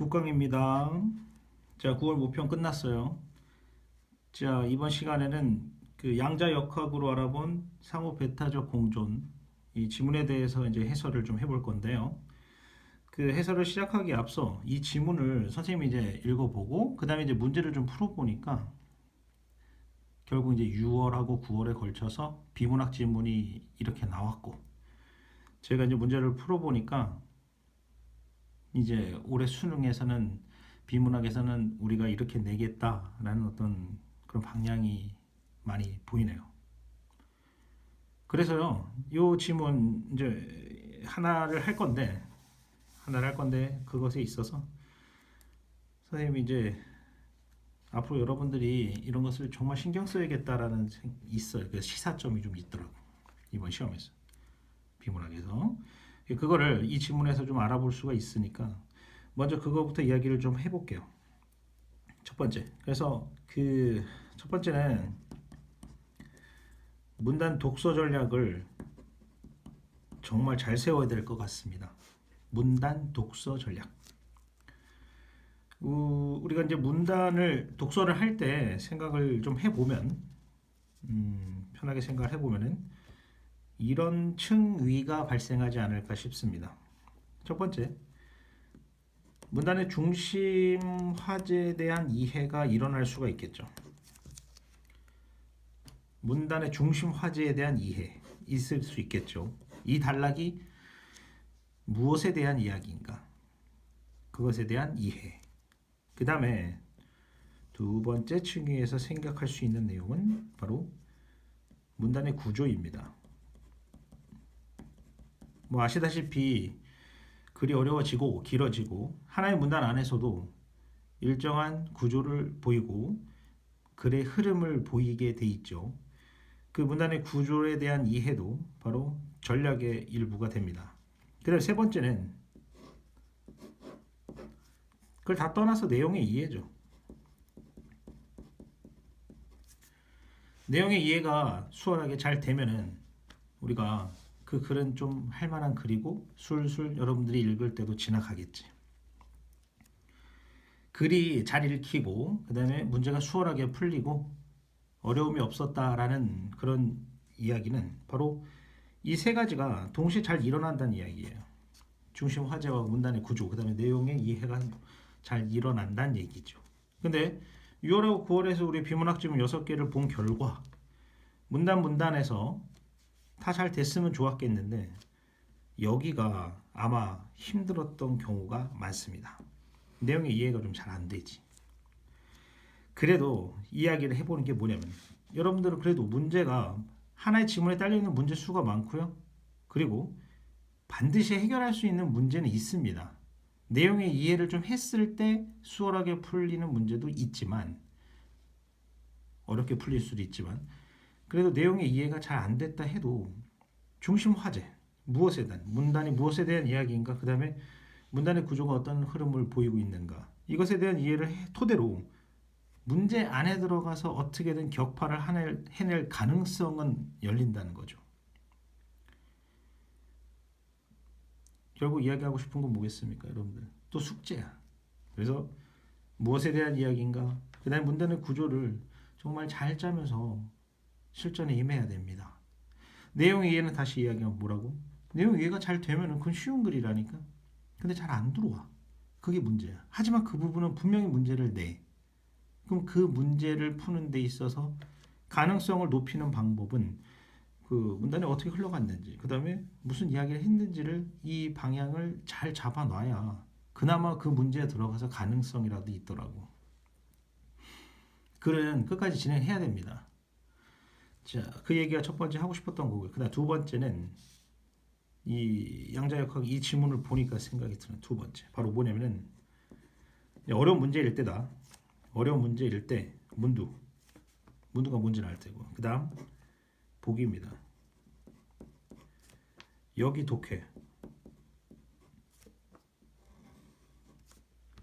국강입니다. 자, 9월 모평 끝났어요. 자, 이번 시간에는 그 양자역학으로 알아본 상호 베타적 공존 이 지문에 대해서 이제 해설을 좀 해볼 건데요. 그 해설을 시작하기에 앞서 이 지문을 선생님이 이제 읽어보고 그 다음에 이제 문제를 좀 풀어보니까 결국 이제 6월하고 9월에 걸쳐서 비문학 지문이 이렇게 나왔고 제가 이제 문제를 풀어보니까 이제 올해 수능에서는 비문학에서는 우리가 이렇게 내겠다라는 어떤 그런 방향이 많이 보이네요. 그래서요, 요 지문 이제 하나를 할 건데 그것에 있어서 선생님이 이제 앞으로 여러분들이 이런 것을 정말 신경 써야겠다라는 있어요. 그 시사점이 좀 있더라고 이번 시험에서 비문학에서 그거를 이 지문에서 좀 알아볼 수가 있으니까 먼저 그거부터 이야기를 좀 해볼게요. 첫 번째. 그래서 그 첫 번째는 문단 독서 전략을 정말 잘 세워야 될 것 같습니다. 문단 독서 전략. 우리가 이제 문단을 독서를 할 때 생각을 좀 해보면, 편하게 생각을 해보면은 이런 층위가 발생하지 않을까 싶습니다. 첫 번째, 문단의 중심 화제에 대한 이해가 일어날 수가 있겠죠. 문단의 중심 화제에 대한 이해 있을 수 있겠죠. 이 단락이 무엇에 대한 이야기인가? 그것에 대한 이해. 그 다음에 두 번째 층위에서 생각할 수 있는 내용은 바로 문단의 구조입니다. 뭐 아시다시피 글이 어려워지고 길어지고 하나의 문단 안에서도 일정한 구조를 보이고 글의 흐름을 보이게 돼 있죠. 그 문단의 구조에 대한 이해도 바로 전략의 일부가 됩니다. 그 다음 세 번째는 그걸 다 떠나서 내용의 이해죠. 내용의 이해가 수월하게 잘 되면은 우리가 그 글은 좀 할만한 글이고 술술 여러분들이 읽을 때도 지나가겠지. 글이 잘 읽히고 그 다음에 문제가 수월하게 풀리고 어려움이 없었다라는 그런 이야기는 바로 이 세 가지가 동시에 잘 일어난다는 이야기예요. 중심 화제와 문단의 구조, 그 다음에 내용의 이해가 잘 일어난다는 얘기죠. 근데 6월하고 9월에서 우리 비문학 지문 6개를 본 결과 문단에서 다 잘 됐으면 좋았겠는데 여기가 아마 힘들었던 경우가 많습니다. 내용의 이해가 좀 잘 안 되지. 그래도 이야기를 해보는 게 뭐냐면 여러분들은 그래도 문제가 하나의 지문에 딸려있는 문제 수가 많고요. 그리고 반드시 해결할 수 있는 문제는 있습니다. 내용의 이해를 좀 했을 때 수월하게 풀리는 문제도 있지만 어렵게 풀릴 수도 있지만 그래도 내용의 이해가 잘 안 됐다 해도 중심 화제 무엇에 대한 문단이 무엇에 대한 이야기인가 그 다음에 문단의 구조가 어떤 흐름을 보이고 있는가 이것에 대한 이해를 토대로 문제 안에 들어가서 어떻게든 격파를 해낼 가능성은 열린다는 거죠. 결국 이야기하고 싶은 건 뭐겠습니까, 여러분들? 또 숙제야. 그래서 무엇에 대한 이야기인가? 그 다음에 문단의 구조를 정말 잘 짜면서 실전에 임해야 됩니다. 내용 이해는 다시 이야기하면 뭐라고? 내용 이해가 잘 되면 그건 쉬운 글이라니까. 근데 잘 안 들어와. 그게 문제야. 하지만 그 부분은 분명히 문제를 내. 그럼 그 문제를 푸는 데 있어서 가능성을 높이는 방법은 그 문단이 어떻게 흘러갔는지 그 다음에 무슨 이야기를 했는지를 이 방향을 잘 잡아놔야 그나마 그 문제에 들어가서 가능성이라도 있더라고. 글은 끝까지 진행해야 됩니다. 자, 그 얘기가 첫 번째 하고 싶었던 거고요. 그다음 두 번째는 이 양자역학 이 지문을 보니까 생각이 드는 두 번째 바로 뭐냐면은 어려운 문제일 때다. 어려운 문제일 때 문두가 뭔지는 알 테고 그 다음 보기입니다. 여기 독해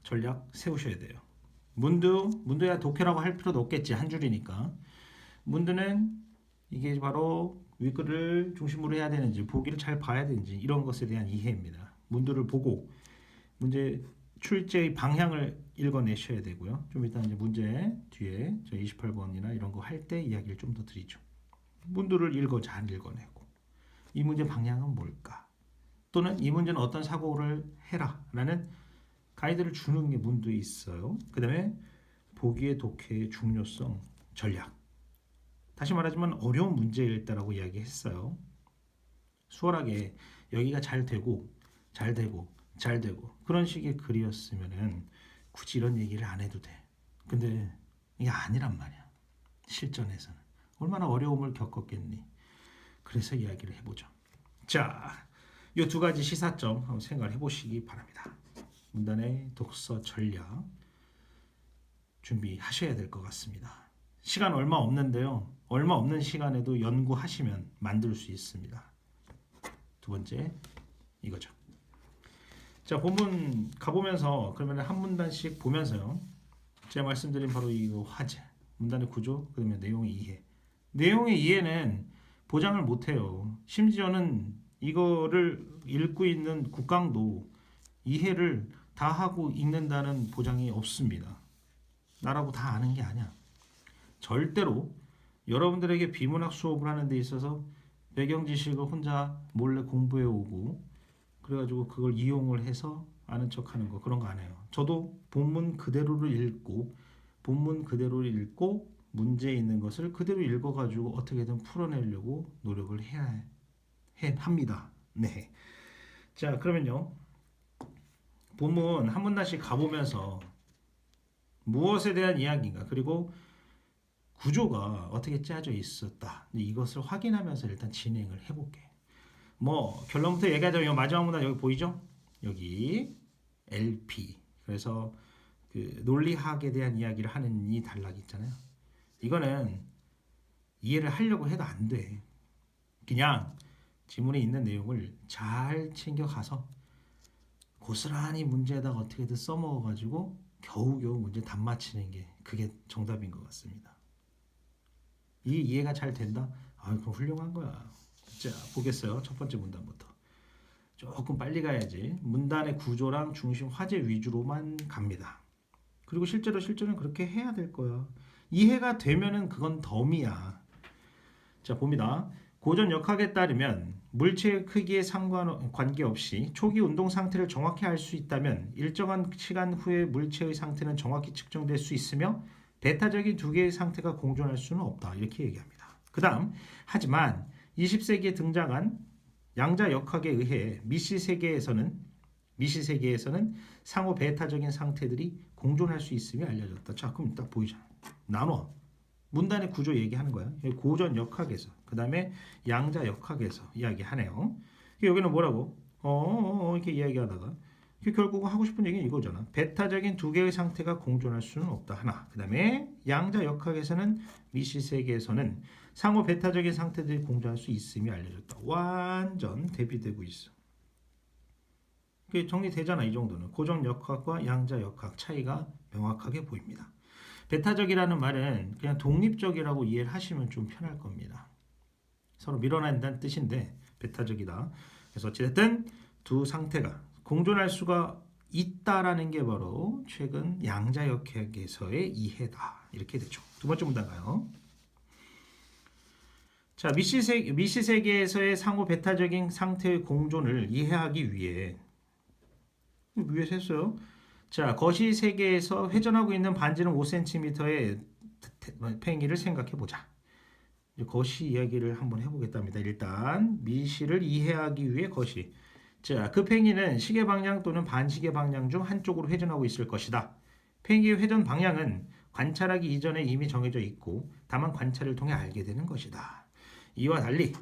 전략 세우셔야 돼요. 문두야 독해라고 할 필요도 없겠지. 한 줄이니까. 문두는 이게 바로 윗글을 중심으로 해야 되는지 보기를 잘 봐야 되는지 이런 것에 대한 이해입니다. 문두를 보고 문제 출제의 방향을 읽어내셔야 되고요. 좀 이따 이제 문제 뒤에 저 28번이나 이런 거 할 때 이야기를 좀 더 드리죠. 문도를 잘 읽어내고 이 문제 방향은 뭘까? 또는 이 문제는 어떤 사고를 해라 라는 가이드를 주는 게 문도에 있어요. 그 다음에 보기의 독해의 중요성, 전략. 다시 말하지만 어려운 문제일 때라고 이야기했어요. 수월하게 여기가 잘 되고 그런 식의 글이었으면은 굳이 이런 얘기를 안 해도 돼. 근데 이게 아니란 말이야. 실전에서는 얼마나 어려움을 겪었겠니. 그래서 이야기를 해보죠. 자, 이 두 가지 시사점 한번 생각을 해보시기 바랍니다. 문단의 독서 전략 준비하셔야 될 것 같습니다. 시간 얼마 없는데요. 얼마 없는 시간에도 연구하시면 만들 수 있습니다. 두 번째 이거죠. 자, 본문 가보면서 그러면 한 문단씩 보면서요. 제가 말씀드린 바로 이 화제, 문단의 구조, 그다음에 내용의 이해. 내용의 이해는 보장을 못해요. 심지어는 이거를 읽고 있는 국강도 이해를 다 하고 읽는다는 보장이 없습니다. 나라고 다 아는 게 아니야. 절대로 여러분들에게 비문학 수업을 하는 데 있어서 배경 지식을 혼자 몰래 공부해 오고 그래가지고 그걸 이용을 해서 아는 척하는 거 그런 거 안 해요. 저도 본문 그대로를 읽고 문제에 있는 것을 그대로 읽어가지고 어떻게든 풀어내려고 노력을 합니다. 네. 자, 그러면요. 본문 한 문단씩 가보면서 무엇에 대한 이야기인가 그리고 구조가 어떻게 짜져 있었다. 이것을 확인하면서 일단 진행을 해볼게. 뭐 결론부터 얘기하자면 마지막 문단 여기 보이죠? 여기 LP. 그래서 그 논리학에 대한 이야기를 하는 이 단락 있잖아요. 이거는 이해를 하려고 해도 안 돼. 그냥 지문에 있는 내용을 잘 챙겨가서 고스란히 문제에다가 어떻게든 써먹어가지고 겨우겨우 문제 답 맞히는 게 그게 정답인 것 같습니다. 이 이해가 잘 된다? 아, 그럼 훌륭한 거야. 자, 보겠어요. 첫 번째 문단부터. 조금 빨리 가야지. 문단의 구조랑 중심 화제 위주로만 갑니다. 그리고 실제로는 그렇게 해야 될 거야. 이해가 되면은 그건 덤이야. 자, 봅니다. 고전 역학에 따르면 물체의 크기에 관계없이 초기 운동 상태를 정확히 알 수 있다면 일정한 시간 후에 물체의 상태는 정확히 측정될 수 있으며 배타적인 두 개의 상태가 공존할 수는 없다. 이렇게 얘기합니다. 그 다음 하지만 20세기에 등장한 양자 역학에 의해 미시 세계에서는 상호 배타적인 상태들이 공존할 수 있음이 알려졌다. 자, 그럼 딱 보이잖아. 나눠. 문단의 구조 얘기하는 거야. 고전 역학에서. 그 다음에 양자 역학에서 이야기하네요. 여기는 뭐라고? 이렇게 이야기하다가 결국 하고 싶은 얘기는 이거잖아. 배타적인 두 개의 상태가 공존할 수는 없다. 하나. 그 다음에 양자 역학에서는 미시 세계에서는 상호 배타적인 상태들이 공존할 수 있음이 알려졌다. 완전 대비되고 있어. 정리되잖아. 이 정도는. 고전 역학과 양자 역학 차이가 명확하게 보입니다. 배타적이라는 말은 그냥 독립적이라고 이해를 하시면 좀 편할 겁니다. 서로 밀어낸다는 뜻인데 배타적이다. 그래서 어쨌든 두 상태가 공존할 수가 있다라는 게 바로 최근 양자역학에서의 이해다. 이렇게 되죠. 두 번째 문단 가요. 자, 미시 세계에서의 상호 배타적인 상태의 공존을 이해하기 위해 위에서 했어요. 자, 거시 세계에서 회전하고 있는 반지름 5cm의 팽이를 생각해 보자. 거시 이야기를 한번 해보겠답니다. 일단 미시를 이해하기 위해 거시. 자, 그 팽이는 시계 방향 또는 반시계 방향 중 한쪽으로 회전하고 있을 것이다. 팽이의 회전 방향은 관찰하기 이전에 이미 정해져 있고 다만 관찰을 통해 알게 되는 것이다. 이와 달리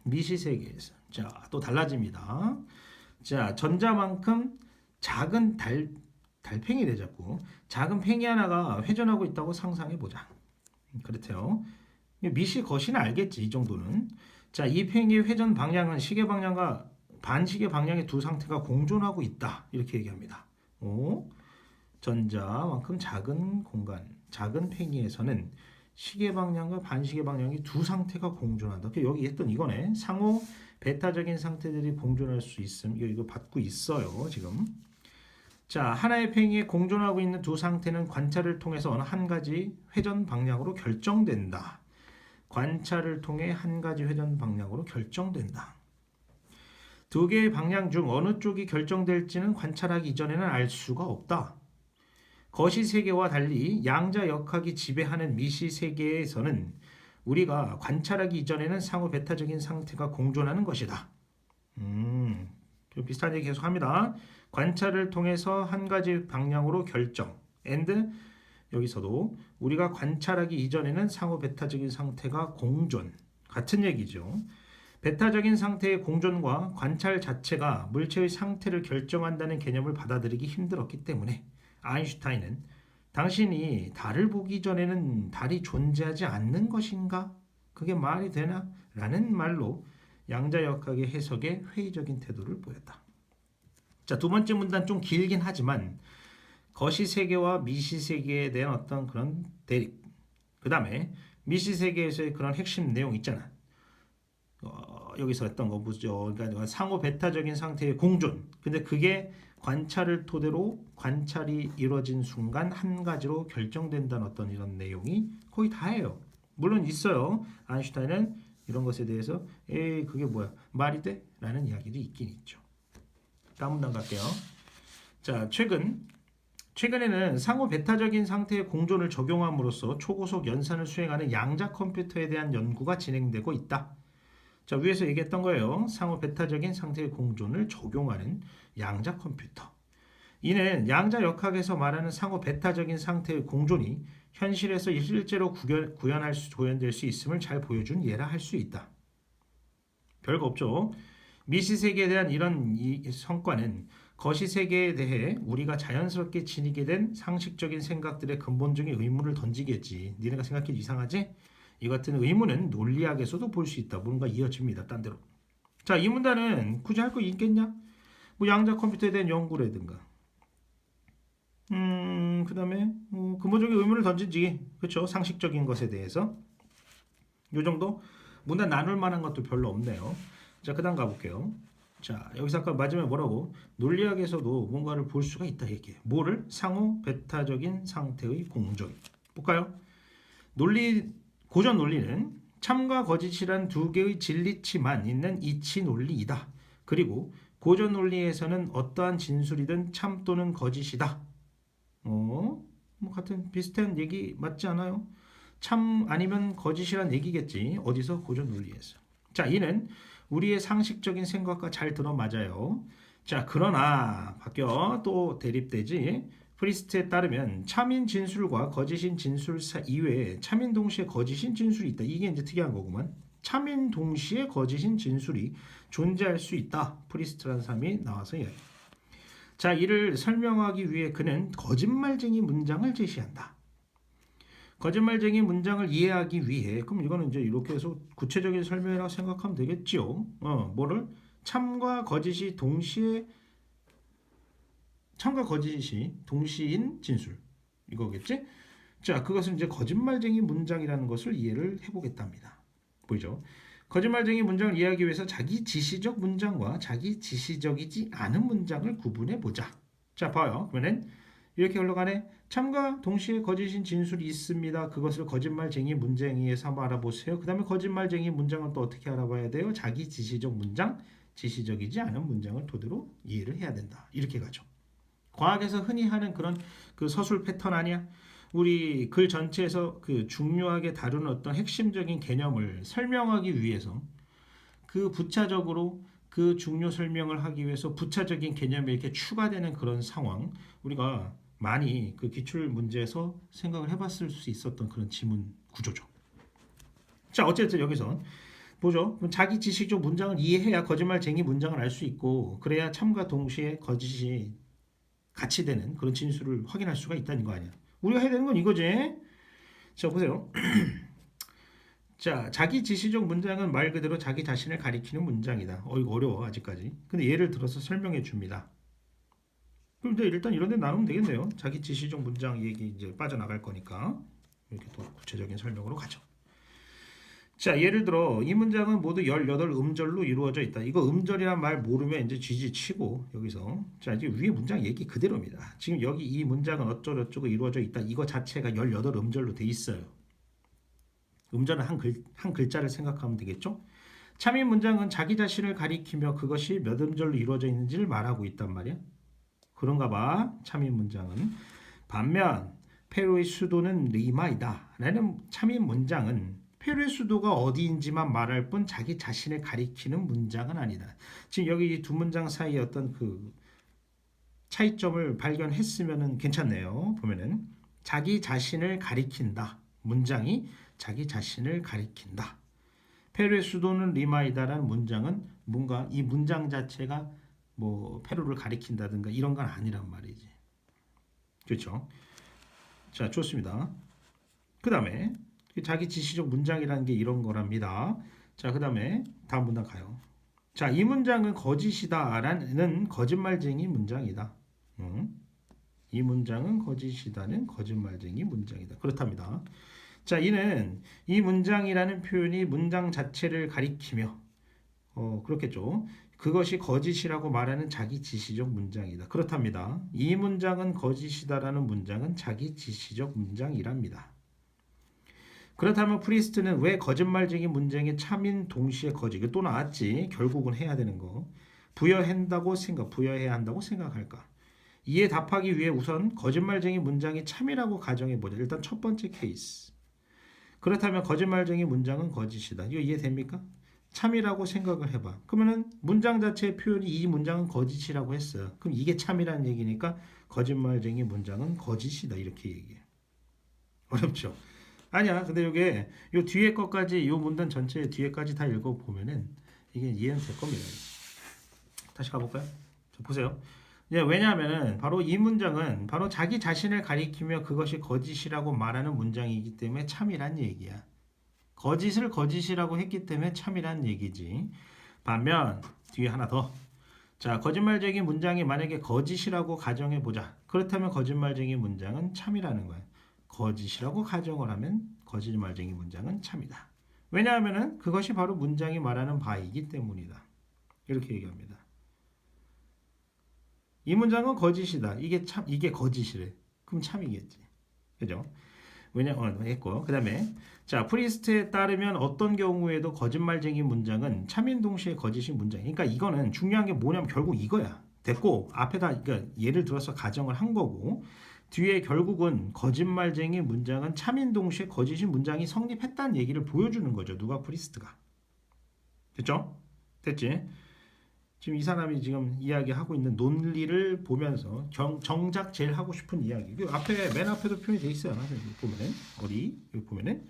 미시 세계에서 자, 또 달라집니다. 자, 전자만큼 작은 달팽이래 자꾸. 작은 팽이 하나가 회전하고 있다고 상상해 보자. 그렇대요. 미시 거시는 알겠지. 이 정도는. 자, 이 팽이의 회전 방향은 시계 방향과 반시계 방향의 두 상태가 공존하고 있다. 이렇게 얘기합니다. 전자만큼 작은 공간, 작은 팽이에서는 시계 방향과 반시계 방향의 두 상태가 공존한다. 여기 했던 이거네. 상호 배타적인 상태들이 공존할 수 있음. 이거 받고 있어요. 지금. 자, 하나의 팽이에 공존하고 있는 두 상태는 관찰을 통해서 어느 한 가지 회전 방향으로 결정된다. 관찰을 통해 한 가지 회전 방향으로 결정된다. 두 개의 방향 중 어느 쪽이 결정될지는 관찰하기 이전에는 알 수가 없다. 거시 세계와 달리 양자 역학이 지배하는 미시 세계에서는 우리가 관찰하기 이전에는 상호 배타적인 상태가 공존하는 것이다. 좀 비슷한 얘기 계속합니다. 관찰을 통해서 한 가지 방향으로 결정. and 여기서도 우리가 관찰하기 이전에는 상호 베타적인 상태가 공존. 같은 얘기죠. 베타적인 상태의 공존과 관찰 자체가 물체의 상태를 결정한다는 개념을 받아들이기 힘들었기 때문에 아인슈타인은 당신이 달을 보기 전에는 달이 존재하지 않는 것인가? 그게 말이 되나? 라는 말로 양자역학의 해석에 회의적인 태도를 보였다. 자, 두 번째 문단 좀 길긴 하지만 거시세계와 미시세계에 대한 어떤 그런 대립, 그 다음에 미시세계에서의 그런 핵심 내용 있잖아. 여기서 했던 거 보죠. 그러니까 상호 베타적인 상태의 공존. 근데 그게 관찰을 토대로 관찰이 이루어진 순간 한 가지로 결정된다는 어떤 이런 내용이 거의 다예요. 물론 있어요. 아인슈타인은 이런 것에 대해서 에이 그게 뭐야 말이 돼? 라는 이야기도 있긴 있죠. 다음 문단 갈게요. 자, 최근에는 상호 베타적인 상태의 공존을 적용함으로써 초고속 연산을 수행하는 양자 컴퓨터에 대한 연구가 진행되고 있다. 자, 위에서 얘기했던 거예요. 상호 베타적인 상태의 공존을 적용하는 양자 컴퓨터. 이는 양자 역학에서 말하는 상호 베타적인 상태의 공존이 현실에서 실제로 구현될 수 있음을 잘 보여준 예라 할 수 있다. 별거 없죠. 미시세계에 대한 이런 성과는 거시세계에 대해 우리가 자연스럽게 지니게 된 상식적인 생각들의 근본적인 의문을 던지겠지. 니네가 생각해 이상하지? 이 같은 의문은 논리학에서도 볼 수 있다. 뭔가 이어집니다. 딴 데로. 자, 이 문단은 굳이 할 거 있겠냐? 뭐 양자 컴퓨터에 대한 연구라든가. 그 다음에 근본적인 의문을 던지지. 그렇죠? 상식적인 것에 대해서. 요 정도? 문단 나눌 만한 것도 별로 없네요. 자, 그 다음 가볼게요. 자, 여기서 아까 마지막에 뭐라고? 논리학에서도 뭔가를 볼 수가 있다. 이게 뭐를? 상호 베타적인 상태의 공존. 볼까요? 고전 논리는 참과 거짓이란 두 개의 진리치만 있는 이치 논리이다. 그리고 고전 논리에서는 어떠한 진술이든 참 또는 거짓이다. 뭐 같은 비슷한 얘기 맞지 않아요? 참 아니면 거짓이란 얘기겠지. 어디서? 고전 논리에서. 자, 이는 우리의 상식적인 생각과 잘 들어맞아요. 자, 그러나 바뀌어 또 대립되지. 프리스트에 따르면 참인 진술과 거짓인 진술사 이외에 참인 동시에 거짓인 진술이 있다. 이게 이제 특이한 거구만. 참인 동시에 거짓인 진술이 존재할 수 있다. 프리스트라는 사람이 나와서 이야기. 자, 이를 설명하기 위해 그는 거짓말쟁이 문장을 제시한다. 거짓말쟁이 문장을 이해하기 위해 그럼 이거는 이제 이렇게 해서 구체적인 설명이라고 생각하면 되겠죠. 뭐를 참과 거짓이 동시인 진술 이거겠지? 자, 그것은 이제 거짓말쟁이 문장이라는 것을 이해를 해보겠답니다. 보이죠? 거짓말쟁이 문장을 이해하기 위해서 자기 지시적 문장과 자기 지시적이지 않은 문장을 구분해 보자. 자, 봐요. 그러면은 이렇게 흘러가네. 참과 동시에 거짓인 진술이 있습니다. 그것을 거짓말쟁이 문장에 삼아 알아보세요. 그 다음에 거짓말쟁이 문장은 또 어떻게 알아봐야 돼요? 자기 지시적 문장, 지시적이지 않은 문장을 토대로 이해를 해야 된다. 이렇게 가죠. 과학에서 흔히 하는 그런 그 서술 패턴 아니야? 우리 글 전체에서 그 중요하게 다루는 어떤 핵심적인 개념을 설명하기 위해서 그 부차적으로 그 중요 설명을 하기 위해서 부차적인 개념이 이렇게 추가되는 그런 상황 우리가 많이 그 기출 문제에서 생각을 해봤을 수 있었던 그런 지문 구조죠. 자, 어쨌든 여기서 보죠. 자기 지식적 문장을 이해해야 거짓말쟁이 문장을 알 수 있고 그래야 참과 동시에 거짓이 같이 되는 그런 진술을 확인할 수가 있다는 거 아니야. 우리가 해야 되는 건 이거지. 자, 보세요. 자, 자기 지시적 문장은 말 그대로 자기 자신을 가리키는 문장이다. 이거 어려워 아직까지. 근데 예를 들어서 설명해 줍니다. 그럼 이제 일단 이런 데 나누면 되겠네요. 자기 지시적 문장 얘기 이제 빠져나갈 거니까 이렇게 또 구체적인 설명으로 가죠. 자, 예를 들어 이 문장은 모두 18음절로 이루어져 있다. 이거 음절이란 말 모르면 이제 쥐지치고 여기서 자, 이제 위에 문장 얘기 그대로입니다. 지금 여기 이 문장은 어쩌고저쩌고 이루어져 있다. 이거 자체가 18음절로 돼 있어요. 음절은 한 글자를 생각하면 되겠죠? 참인 문장은 자기 자신을 가리키며 그것이 몇 음절로 이루어져 있는지를 말하고 있단 말이야. 그런가 봐. 참인 문장은. 반면 페루의 수도는 리마이다 라는 참인 문장은 페루의 수도가 어디인지만 말할 뿐 자기 자신을 가리키는 문장은 아니다. 지금 여기 이 두 문장 사이에 어떤 그 차이점을 발견했으면 괜찮네요. 보면은 자기 자신을 가리킨다. 문장이 자기 자신을 가리킨다. 페루의 수도는 리마이다라는 문장은 뭔가 이 문장 자체가 뭐 페루를 가리킨다든가 이런 건 아니란 말이지. 그렇죠? 자, 좋습니다. 그 다음에 자기 지시적 문장이라는 게 이런 거랍니다. 자, 그 다음에 다음 문장 가요. 자, 이 문장은 거짓이다라는 거짓말쟁이 문장이다. 이 문장은 거짓이다는 거짓말쟁이 문장이다. 그렇답니다. 자, 이는 이 문장이라는 표현이 문장 자체를 가리키며 그렇겠죠. 그것이 거짓이라고 말하는 자기 지시적 문장이다. 그렇답니다. 이 문장은 거짓이다라는 문장은 자기 지시적 문장이랍니다. 그렇다면 프리스트는 왜 거짓말쟁이 문장의 참인 동시에 거짓, 이거 또 나왔지. 결국은 해야 되는 거. 부여해야 한다고 생각할까? 이에 답하기 위해 우선 거짓말쟁이 문장이 참이라고 가정해보자. 일단 첫 번째 케이스. 그렇다면 거짓말쟁이 문장은 거짓이다. 이거 이해됩니까? 참이라고 생각을 해봐. 그러면은 문장 자체의 표현이 이 문장은 거짓이라고 했어요. 그럼 이게 참이라는 얘기니까 거짓말쟁이 문장은 거짓이다. 이렇게 얘기해. 어렵죠? 아니야. 근데 이게 요 뒤에 것까지 요 문단 전체 뒤에까지 다 읽어보면은 이게 이해는 될 겁니다. 다시 가볼까요? 자, 보세요. 왜냐하면은 바로 이 문장은 바로 자기 자신을 가리키며 그것이 거짓이라고 말하는 문장이기 때문에 참이란 얘기야. 거짓을 거짓이라고 했기 때문에 참이란 얘기지. 반면 뒤에 하나 더. 자, 거짓말쟁이 문장이 만약에 거짓이라고 가정해보자. 그렇다면 거짓말쟁이 문장은 참이라는 거야. 거짓이라고 가정을 하면 거짓말쟁이 문장은 참이다. 왜냐하면은 그것이 바로 문장이 말하는 바이기 때문이다. 이렇게 얘기합니다. 이 문장은 거짓이다. 이게 거짓이래. 그럼 참이겠지. 그죠? 했고. 그다음에 자, 프리스트에 따르면 어떤 경우에도 거짓말쟁이 문장은 참인 동시에 거짓인 문장. 그러니까 이거는 중요한 게 뭐냐면 결국 이거야. 됐고 앞에다 그러니까 예를 들어서 가정을 한 거고 뒤에 결국은 거짓말쟁이 문장은 참인 동시에 거짓인 문장이 성립했다는 얘기를 보여주는 거죠. 누가 프리스트가. 됐죠? 됐지? 지금 이 사람이 지금 이야기하고 있는 논리를 보면서 정작 제일 하고 싶은 이야기. 그 앞에 맨 앞에도 표현이 돼 있어요. 보면은 여기 보면은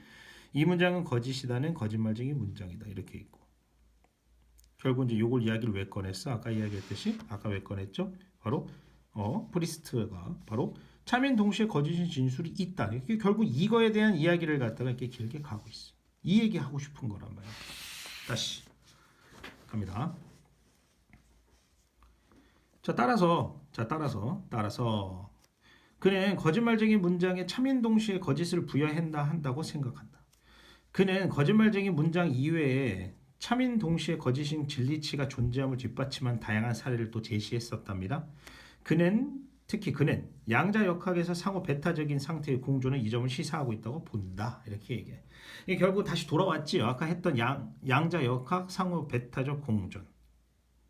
이 문장은 거짓이다는 거짓말쟁이 문장이다 이렇게 있고. 결국 이제 요걸 이야기를 왜 꺼냈어? 아까 이야기했듯이 아까 왜 꺼냈죠? 바로 프리스트가 바로 참인 동시에 거짓인 진술이 있다. 이렇게 결국 이거에 대한 이야기를 갖다가 이렇게 길게 가고 있어. 이 얘기 하고 싶은 거란 말이야. 다시 갑니다. 자, 따라서 그는 거짓말쟁이 문장에 참인 동시에 거짓을 한다고 생각한다. 그는 거짓말쟁이 문장 이외에 참인 동시에 거짓인 진리치가 존재함을 뒷받침한 다양한 사례를 또 제시했었답니다. 특히 그는 양자 역학에서 상호 베타적인 상태의 공존은 이 점을 시사하고 있다고 본다. 이렇게 얘기해. 이게 결국 다시 돌아왔지요. 아까 했던 양자 역학 상호 베타적 공존.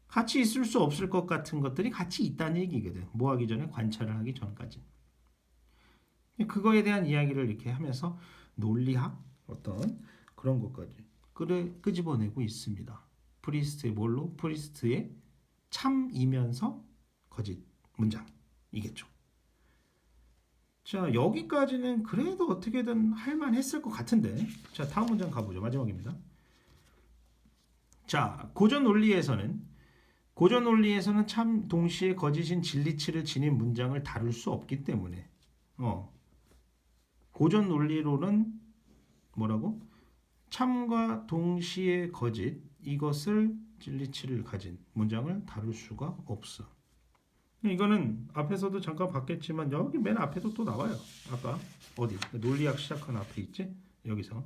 같이 있을 수 없을 것 같은 것들이 같이 있다는 얘기거든. 뭐 하기 전에 관찰을 하기 전까지. 그거에 대한 이야기를 이렇게 하면서 논리학 어떤 그런 것까지 끄집어내고 있습니다. 프리스트의 뭘로? 프리스트의 참이면서 거짓 문장이겠죠. 자, 여기까지는 그래도 어떻게든 할만했을 것 같은데. 자, 다음 문장 가보죠. 마지막입니다. 자, 고전 논리에서는 참 동시에 거짓인 진리치를 지닌 문장을 다룰 수 없기 때문에 고전 논리로는 뭐라고? 참과 동시에 거짓 이것을 진리치를 가진 문장을 다룰 수가 없어. 이거는 앞에서도 잠깐 봤겠지만 여기 맨 앞에도 또 나와요. 아까 어디 논리학 시작한 앞에 있지? 여기서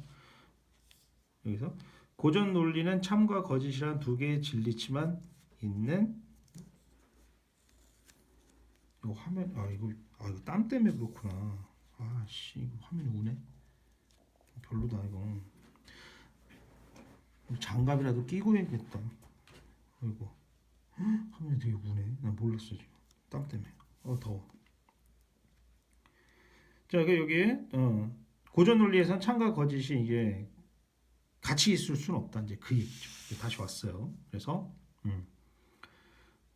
여기서 고전 논리는 참과 거짓이란 두 개의 진리치만 있는 이거 화면 이거 땀 때문에 그렇구나. 아씨 이거 화면이 우네. 별로다 이거. 장갑이라도 끼고 해야겠다. 아이고 화면이 되게 우네. 나 몰랐어 지금 땀 때문에. 더워. 자 여기에 고전 논리에선 참과 거짓이 이게 같이 있을 수는 없다. 이제 그 얘기죠. 다시 왔어요. 그래서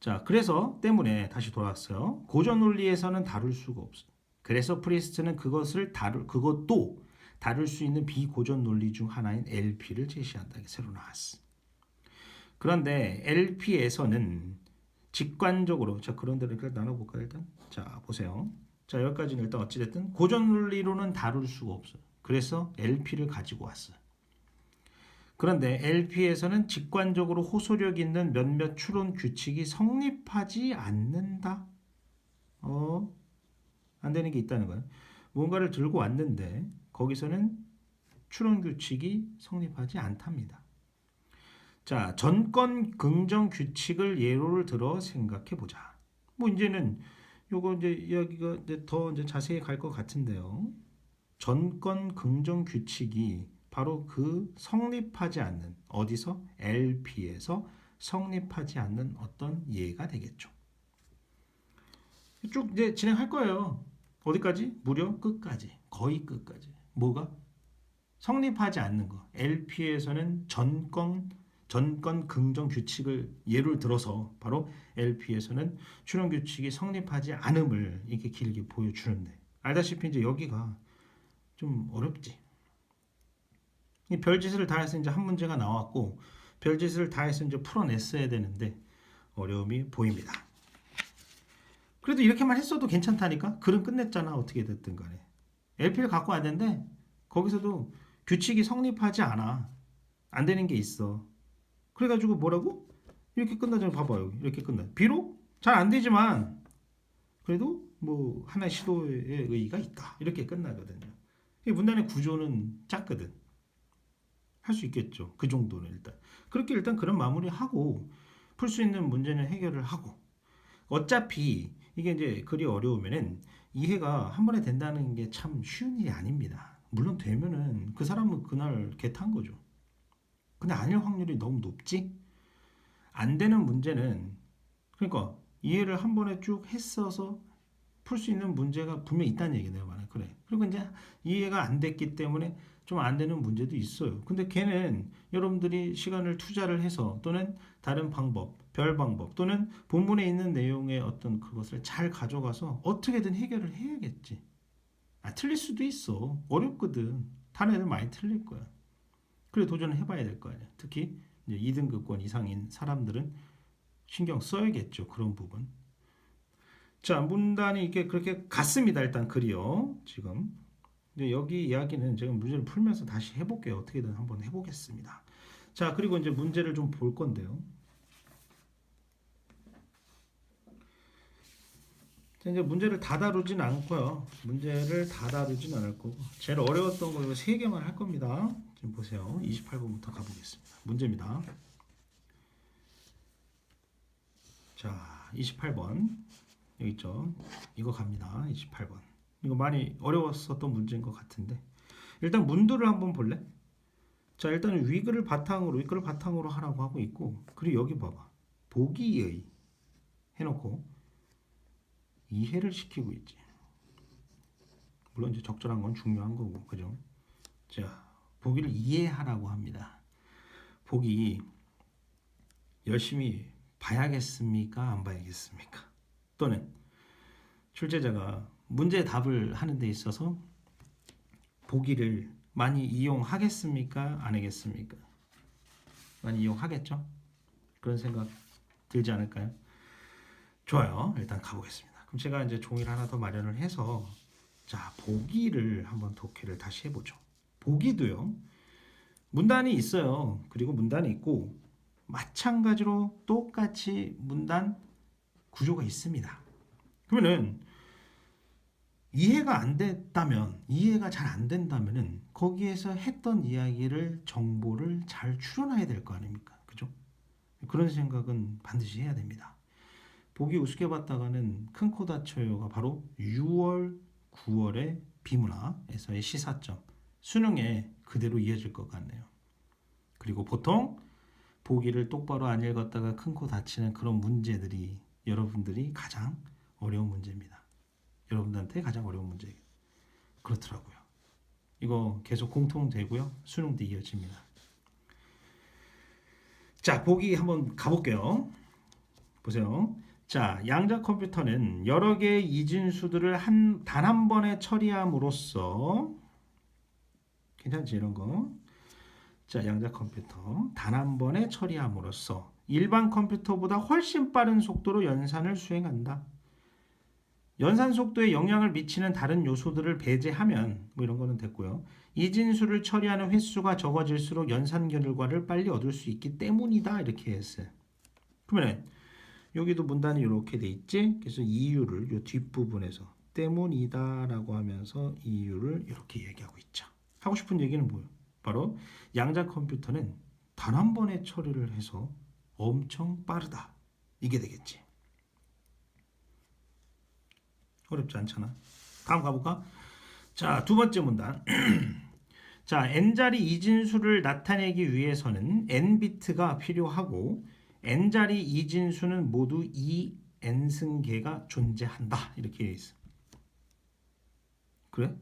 자 그래서 때문에 다시 돌아왔어요. 고전 논리에서는 다룰 수가 없어. 그래서 프리스트는 그것도 다룰 수 있는 비고전 논리 중 하나인 LP를 제시한다. 이게 새로 나왔어. 그런데 LP에서는 직관적으로 자 그런 데를 일단 나눠볼까 일단. 자 보세요. 자 여기까지는 일단 어찌됐든 고전 논리로는 다룰 수가 없어요. 그래서 LP를 가지고 왔어요. 그런데 LP에서는 직관적으로 호소력 있는 몇몇 추론 규칙이 성립하지 않는다. 안 되는 게 있다는 거예요. 뭔가를 들고 왔는데 거기서는 추론 규칙이 성립하지 않답니다. 자, 전권 긍정 규칙을 예로를 들어 생각해 보자. 뭐 이제는 요거 이제 이야기가 이제 더 이제 자세히 갈 것 같은데요. 전권 긍정 규칙이 바로 그 성립하지 않는 어디서 LP에서 성립하지 않는 어떤 예가 되겠죠. 쭉 이제 진행할 거예요. 어디까지? 무려 끝까지. 거의 끝까지. 뭐가? 성립하지 않는 거. LP에서는 전권 긍정 규칙을 예를 들어서 바로 LP에서는 추론 규칙이 성립하지 않음을 이렇게 길게 보여주는데 알다시피 이제 여기가 좀 어렵지. 이 별짓을 다 해서 이제 한 문제가 나왔고 별짓을 다 해서 이제 풀어냈어야 되는데 어려움이 보입니다. 그래도 이렇게만 했어도 괜찮다니까? 글은 끝냈잖아. 어떻게 됐든 간에. LP를 갖고 왔는데 거기서도 규칙이 성립하지 않아. 안 되는 게 있어. 그래가지고 뭐라고? 이렇게 끝나잖아. 봐봐요. 이렇게 끝나. 비록 잘 안 되지만 그래도 뭐 하나의 시도의 의의가 있다. 이렇게 끝나거든요. 문단의 구조는 작거든. 할 수 있겠죠. 그 정도는 일단. 그렇게 일단 그런 마무리하고 풀 수 있는 문제는 해결을 하고 어차피 이게 이제 글이 어려우면은 이해가 한 번에 된다는 게 참 쉬운 일이 아닙니다. 물론 되면은 그 사람은 그날 개탄 거죠. 근데 아닐 확률이 너무 높지? 안 되는 문제는 그러니까 이해를 한 번에 쭉 했어서 풀 수 있는 문제가 분명히 있다는 얘기네요. 그래. 그리고 이제 이해가 안 됐기 때문에 좀 안 되는 문제도 있어요. 근데 걔는 여러분들이 시간을 투자를 해서 또는 다른 방법, 별 방법 또는 본문에 있는 내용의 어떤 그것을 잘 가져가서 어떻게든 해결을 해야겠지. 틀릴 수도 있어. 어렵거든. 다른 애들 많이 틀릴 거야. 그래 도전을 해봐야 될 거 아니야. 특히 이제 2등급권 이상인 사람들은 신경 써야겠죠. 그런 부분. 자, 문단이 이렇게 그렇게 갔습니다. 일단 글이요. 지금. 근데 여기 이야기는 제가 문제를 풀면서 다시 해볼게요. 어떻게든 한번 해보겠습니다. 자, 그리고 이제 문제를 좀 볼 건데요. 자, 이제 문제를 다 다루진 않고요. 문제를 다 다루진 않을 거고. 제일 어려웠던 거 이거 3개만 할 겁니다. 지금 보세요. 28번부터 가보겠습니다. 문제입니다. 자, 28번. 여기 있죠. 이거 갑니다. 28번. 이거 많이 어려웠었던 문제인 것 같은데 일단 문두를 한번 볼래? 자 일단 위글을 바탕으로 하라고 하고 있고 그리고 여기 봐봐. 보기의 해놓고 이해를 시키고 있지. 물론 이제 적절한 건 중요한 거고 그죠? 자 보기를 이해하라고 합니다. 보기 열심히 봐야겠습니까? 안 봐야겠습니까? 또는 출제자가 문제 답을 하는 데 있어서 보기를 많이 이용하겠습니까? 안 하겠습니까? 많이 이용하겠죠? 그런 생각 들지 않을까요? 좋아요. 일단 가보겠습니다. 그럼 제가 이제 종이를 하나 더 마련을 해서 자 보기를 한번 독해를 다시 해보죠. 보기도요. 문단이 있어요. 그리고 문단이 있고 마찬가지로 똑같이 문단 구조가 있습니다. 그러면은 이해가 안 됐다면, 이해가 잘 안 된다면은 거기에서 했던 이야기를 정보를 잘 추려놔야 될 거 아닙니까? 그죠? 그런 생각은 반드시 해야 됩니다. 보기 우습게 봤다가는 큰 코 다쳐요가 바로 6월, 9월의 비문화에서의 시사점, 수능에 그대로 이어질 것 같네요. 그리고 보통 보기를 똑바로 안 읽었다가 큰 코 다치는 그런 문제들이 여러분들이 가장 어려운 문제입니다. 여러분들한테 가장 어려운 문제. 그렇더라고요. 이거 계속 공통되고요. 수능도 이어집니다. 자, 보기 한번 가볼게요. 보세요. 자, 양자 컴퓨터는 여러 개의 이진수들을 단 한 번에 처리함으로써 괜찮지 이런 거. 자, 양자 컴퓨터 단 한 번에 처리함으로써 일반 컴퓨터보다 훨씬 빠른 속도로 연산을 수행한다. 연산 속도에 영향을 미치는 다른 요소들을 배제하면 뭐 이런 거는 됐고요. 이진수를 처리하는 횟수가 적어질수록 연산 결과를 빨리 얻을 수 있기 때문이다. 이렇게 했어요. 그러면 여기도 문단이 이렇게 돼 있지. 그래서 이유를 이 뒷부분에서 때문이다라고 하면서 이유를 이렇게 얘기하고 있죠. 하고 싶은 얘기는 뭐예요? 바로 양자 컴퓨터는 단 한 번에 처리를 해서 엄청 빠르다. 이게 되겠지. 어렵지 않잖아. 다음 가볼까? 자, 두 번째 문단. 자, n자리 이진수를 나타내기 위해서는 n비트가 필요하고 n자리 이진수는 모두 2n승계가 존재한다. 이렇게 되어 있어. 그래?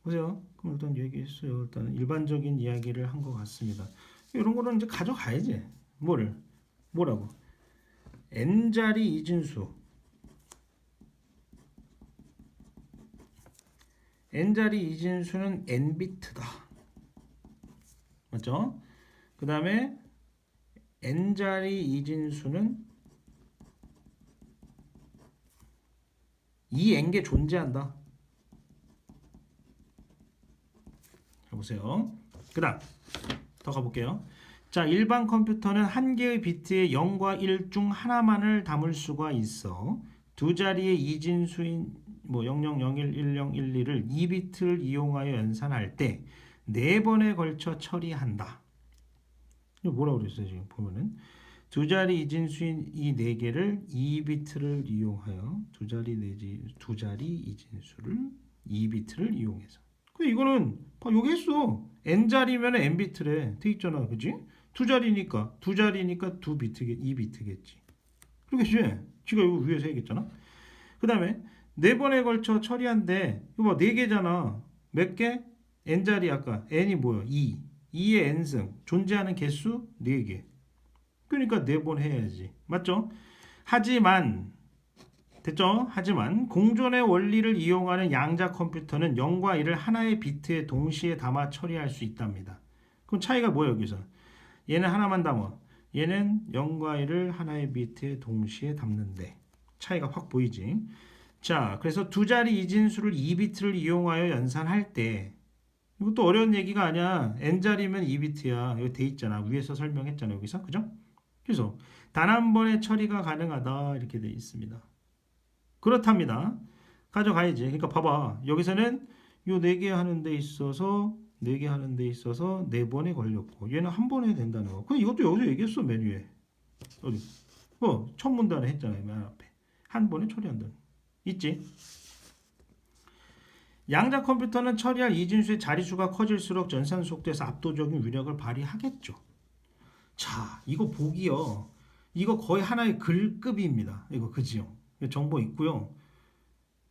보세요. 그럼 일단 얘기했어요. 일단 일반적인 이야기를 한 것 같습니다. 이런 거는 이제 가져가야지. 뭐라고? n자리 이진수. n자리 이진수는 n비트다. 맞죠? 그 다음에 n자리 이진수는 2n개 존재한다. 해보세요. 그 다음 더 가볼게요. 자, 일반 컴퓨터는 한 개의 비트에 0과 1 중 하나만을 담을 수가 있어 두 자리의 이진수인 0001, 1012를 2비트를 이용하여 연산할 때 4번에 걸쳐 처리한다. 이거 뭐라고 그랬어요? 지금 보면은 두 자리 이진수인 이 4개를 2비트를 이용하여 두 자리 이진수를 2비트를 이용해서. 근데 이거는 여기 했어. n자리면 n비트래. 돼 있잖아. 그지? 두 자리니까 2비트겠지. 그러겠지? 지가 이거 위에서 얘기했잖아. 그 다음에 4번에 걸쳐 처리한데 이거 봐 4개잖아. 몇 개? n자리 아까 n이 뭐야? 2. 2의 n승. 존재하는 개수 4개. 그러니까 4번 해야지. 맞죠? 하지만 됐죠? 하지만 공존의 원리를 이용하는 양자 컴퓨터는 0과 1을 하나의 비트에 동시에 담아 처리할 수 있답니다. 그럼 차이가 뭐예요 여기서? 얘는 하나만 담아. 얘는 0과 1을 하나의 비트에 동시에 담는데 차이가 확 보이지? 자, 그래서 두 자리 이진수를 2비트를 이용하여 연산할 때 이것도 어려운 얘기가 아니야. n자리면 2비트야. 여기 돼 있잖아. 위에서 설명했잖아. 여기서. 그죠? 그래서 단 한 번의 처리가 가능하다. 이렇게 돼 있습니다. 그렇답니다. 가져가야지. 그러니까 봐봐. 여기서는 요 4개 하는 데 있어서 4개 하는 데 있어서 4번에 걸렸고 얘는 한 번에 된다는 거. 근데 이것도 여기서 얘기했어. 메뉴에. 어디? 첫 문단에 했잖아요. 맨 앞에. 한 번에 처리한다는. 있지? 양자 컴퓨터는 처리할 이진수의 자리수가 커질수록 연산 속도에서 압도적인 위력을 발휘하겠죠. 자, 이거 보기요. 이거 거의 하나의 글급입니다. 이거 그지요? 정보 있고요.